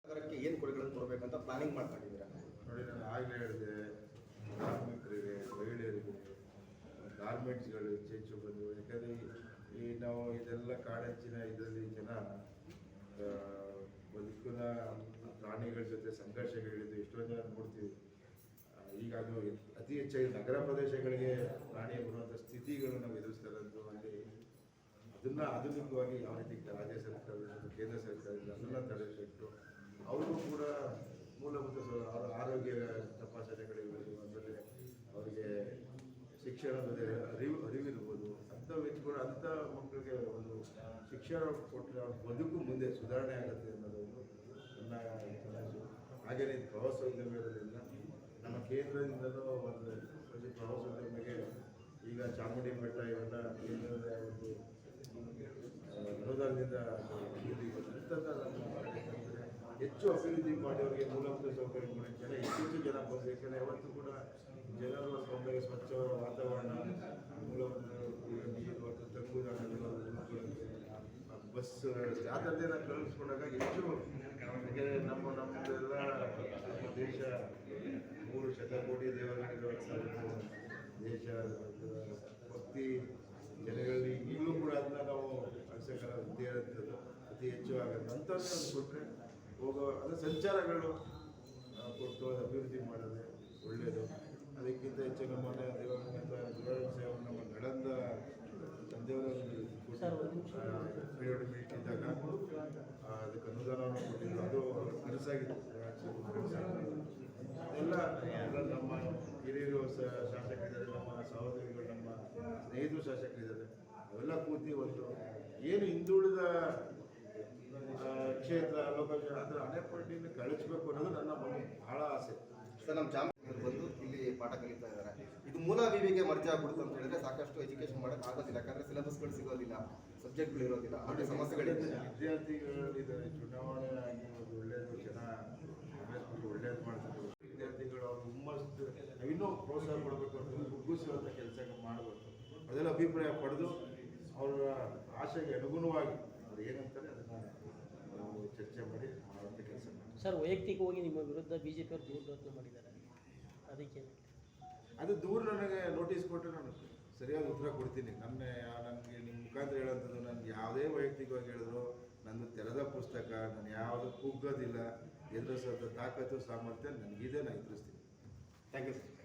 ನಗರಕ್ಕೆ ಏನು ಕೊಡುಗೆಗಳನ್ನು ಕೊಡಬೇಕಂತ ಪ್ಲಾನಿಂಗ್ ಮಾಡ್ಕೊಂಡಿದ್ದೀರಾ? ನೋಡಿ, ನಾನು ಆಗಲೇ ಹೇಳಿದೆ, ಕಾರ್ಮಿಕರಿಗೆ, ಮಹಿಳೆಯರಿಗೆ, ಗಾರ್ಮೆಂಟ್ಸ್ಗಳು ಹೆಚ್ಚು ಬಂದು. ಯಾಕಂದರೆ ನಾವು ಇದೆಲ್ಲ ಕಾಡಂಚಿನ ಇದರಲ್ಲಿ ಜನ ಬದುಕಿನ ಪ್ರಾಣಿಗಳ ಜೊತೆ ಸಂಘರ್ಷಗಳಿದ್ದು ಎಷ್ಟೊಂದು ಜನ ನೋಡ್ತೀವಿ. ಈಗ ಅದು ಅತಿ ಹೆಚ್ಚಾಗಿ ನಗರ ಪ್ರದೇಶಗಳಿಗೆ ಪ್ರಾಣಿ ಬರುವಂಥ ಸ್ಥಿತಿಗಳು ನಾವು ಎದುರಿಸ್ತಾರಂತೂ ಅಲ್ಲಿ ಅದನ್ನು ಆಧುನಿಕವಾಗಿ ಯಾವ ರೀತಿ ರಾಜ್ಯ ಸರ್ಕಾರದಿಂದ ಮತ್ತು ಕೇಂದ್ರ ಸರ್ಕಾರದಿಂದ ಅದನ್ನು ತಡೆಗಟ್ಟು ಅವರು ಕೂಡ ಮೂಲಭೂತ ಆರೋಗ್ಯ ತಪಾಸಣೆಗಳಿರ್ಬೋದು, ಆಮೇಲೆ ಅವರಿಗೆ ಶಿಕ್ಷಣದ ಅರಿವಿರ್ಬೋದು, ಅಂಥವು ಹೆಚ್ಚು ಅಂಥ ಮಕ್ಕಳಿಗೆ ಒಂದು ಶಿಕ್ಷಣ ಕೊಟ್ಟರೆ ಅವ್ರ ಬದುಕು ಮುಂದೆ ಸುಧಾರಣೆ ಆಗುತ್ತೆ ಅನ್ನೋದೊಂದು ನನ್ನ ಕನಸು. ಹಾಗೆಯೇ ಪ್ರವಾಸೋದ್ಯಮದಿಂದ ನಮ್ಮ ಕೇಂದ್ರದಿಂದಲೂ ಒಂದು ಪ್ರವಾಸೋದ್ಯಮಿಗೆ ಈಗ ಚಾಮುಂಡಿ ಬೆಟ್ಟ ಇವೆಲ್ಲ ಕೇಂದ್ರದ ಒಂದು ಅನುದಾನದಿಂದ ಹೆಚ್ಚು ಅಭಿವೃದ್ಧಿ ಮಾಡಿ ಅವರಿಗೆ ಮೂಲಭೂತ ಸೌಕರ್ಯಗಳು ಹೆಚ್ಚು ಜನ ಬಂದು. ಯಾಕಂದರೆ ಯಾವತ್ತೂ ಕೂಡ ಜನರು ಸೌಂದರ್ಯ, ಸ್ವಚ್ಛ ವಾತಾವರಣ, ಮೂಲಭೂತ ನೀರು ಅಥವಾ ತಂಗುದಾಣಗಳು, ಬಸ್ ಆ ಥರದ್ದೇನ ಕಳಿಸ್ಕೊಂಡಾಗ ಹೆಚ್ಚು. ಯಾಕೆಂದರೆ ನಮ್ಮದೆಲ್ಲ ನಮ್ಮ ದೇಶ 3 ಶತಕೋಟಿ ದೇವರುಗಳಿರುವ ದೇಶ, ಭಕ್ತಿ ಜನಗಳಲ್ಲಿ ಈಗಲೂ ಕೂಡ ಅದನ್ನ ನಾವು ಅಳಿಸೋಕ್ಕಲ್ಲ. ವಿದ್ಯಾರ್ಥಿಗಳು ಅತಿ ಹೆಚ್ಚು ಆಗುತ್ತೆ ಅಂಥವ್ರನ್ನೇ ಒಂದು ಕೊಟ್ಟರೆ ಹೋಗೋ ಅದು ಸಂಚಾರಗಳು ಕೊಟ್ಟು ಅಭಿವೃದ್ಧಿ ಮಾಡೋದೇ ಒಳ್ಳೆಯದು. ಅದಕ್ಕಿಂತ ಹೆಚ್ಚು ನಮ್ಮ ದೇವರ ನಮ್ಮ ನಳಂದ ತಂದೆಯವರ ಪೀರಿಯಡ್ ಮೀಟ್ ಇದ್ದಾಗ ಅದಕ್ಕೆ ಅನುದಾನವನ್ನು ಕೊಟ್ಟಿದ್ದು ಅದು ಕನಸಾಗಿತ್ತು. ಎಲ್ಲ ನಮ್ಮ ಹಿರಿಯರು ಶಾಸಕರಿದ್ದಾರೆ, ನಮ್ಮ ಸಹೋದರಿಗಳು, ನಮ್ಮ ಸ್ನೇಹಿತರು ಶಾಸಕರಿದ್ದಾರೆ. ಅವೆಲ್ಲ ಕೂತಿ ಒಂದು ಏನು ಹಿಂದುಳಿದ ಕ್ಷೇತ್ರ ಲೋಕಾಯುಕ್ತ ಅದರ ಹಣೆಪಟ್ಟಿಯನ್ನು ಕಳಿಸ್ಬೇಕು ಅನ್ನೋದು ನನ್ನ ಬಹಳ ಆಸೆ. ಸರ್, ನಮ್ಮ ಚಾಮರಾಜನಗರ ಬಂದು ಇಲ್ಲಿ ಪಾಠ ಕಲಿತಾ ಇದ್ದಾರೆ. ಇದು ಮೂಲ ವಿವಿಗೆ ಮರ್ಜಿ ಆಗ್ಬಿಡುತ್ತೆ ಅಂತ ಹೇಳಿದ್ರೆ ಸಾಕಷ್ಟು ಎಜುಕೇಶನ್ ಮಾಡೋಕ್ಕೆ ಆಗೋದಿಲ್ಲ. ಯಾಕಂದರೆ ಸಿಲೆಬಸ್ಗಳು ಸಿಗೋದಿಲ್ಲ, ಸಬ್ಜೆಕ್ಟ್ಗಳು ಇರೋದಿಲ್ಲ, ಆದರೆ ಸಮಸ್ಯೆಗಳಿದೆ. ವಿದ್ಯಾರ್ಥಿಗಳಿದ್ದಾರೆ, ಚುನಾವಣೆ ಆಗಿರ್ಬೋದು, ಒಳ್ಳೆಯದು ಜನ ಒಳ್ಳೇದು ಮಾಡ್ತಿದ್ರು. ವಿದ್ಯಾರ್ಥಿಗಳು ಅವ್ರ ಹುಮ್ಮಸ್ಸು ಇನ್ನೂ ಪ್ರೋತ್ಸಾಹ ಕೊಡಬೇಕು ಅಂತ ಕುಗ್ಗಿಸುವಂಥ ಕೆಲಸ ಮಾಡಬೇಕು. ಅದೆಲ್ಲ ಅಭಿಪ್ರಾಯ ಪಡೆದು ಅವರ ಆಶೆಗೆ ಅನುಗುಣವಾಗಿ ಅವ್ರು ಏನಂತಾರೆ ಅದನ್ನು ನಾವು ಚರ್ಚೆ ಮಾಡಿ ಮಾಡುವಂಥ ಕೆಲಸ ಮಾಡಿ. ಸರ್, ವೈಯಕ್ತಿಕವಾಗಿ ನಿಮ್ಮ ವಿರುದ್ಧ BJP ಅವರು ದೂರು ಮಾಡಿದ್ದಾರೆ, ಅದಕ್ಕೆ ಅದು ದೂರ ನನಗೆ ನೋಟಿಸ್ ಕೊಟ್ಟರೆ ನಾನು ಸರಿಯಾದ ಉತ್ತರ ಕೊಡ್ತೀನಿ. ನನಗೆ ನಿಮ್ಮ ಮುಖಾಂತರ ಹೇಳೋಂಥದ್ದು ನನಗೆ ಯಾವುದೇ ವೈಯಕ್ತಿಕವಾಗಿ ಹೇಳಿದ್ರು ನಂದು ತೆರೆದ ಪುಸ್ತಕ, ನಾನು ಯಾವುದು ಕುಗ್ಗೋದಿಲ್ಲ, ಎದುರಿಸೋದು ತಾಕತ್ತು ಸಾಮರ್ಥ್ಯ ನನಗಿದೆ, ನಾನು ಎದುರಿಸ್ತೀನಿ. Thank you sir.